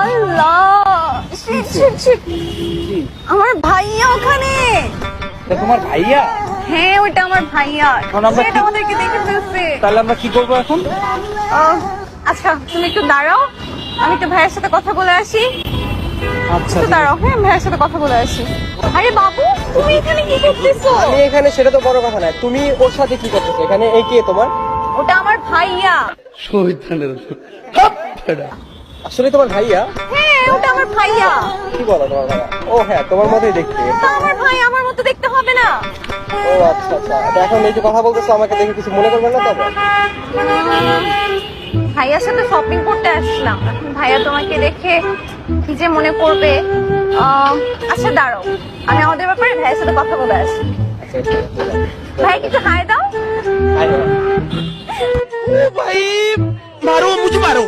আল্লাহ, আমার ভাইয়া ওখানে। তোমার ভাইয়া? হ্যাঁ, ওইটা আমার ভাইয়া। সেটা আমাদেরকে দেখে ফেলছে। তাহলে আমরা কি করবো এখন? আচ্ছা, তুমি একটু দাঁড়াও, আমি একটু ভাইয়ের সাথে কথা বলে আসি। আচ্ছা একটু দাঁড়াও, হ্যাঁ, ভাইয়ের সাথে কথা বলে আসি। আরে বাবু, তুমি এখানে কি করতেছো? আমি এখানে, সেটা তো বড় কথা না, তুমি ওর সাথে কি করতেছো এখানে? এই কে তোমার? ওটা আমার ভাইয়া। আসলে তোমার ভাইয়া? হ্যাঁ, ওটা আমার ভাইয়া। কি বলো তোমার ভাইয়া? ও হ্যাঁ, তোমার মতোই দেখতে। তা আমার ভাই আমার মতো দেখতে হবে না? ও আচ্ছা আচ্ছা, তা এখন এই যে কথা বলতেছো, আমাকে দেখে কিছু মনে করবেন না তবে? ভাইয়ার সাথে শপিং করতে আসলাম, এখন ভাইয়া তোমাকে দেখে কি যে মনে করবে। আচ্ছা দাঁড়াও, আমি আমাদের ব্যাপারে ভাইয়ের সাথে কথা বলে আসি। আচ্ছা, আচ্ছা, আচ্ছা। ভাই কিছু হাই দাও। ভাই, भाई मारो मुझे मारो।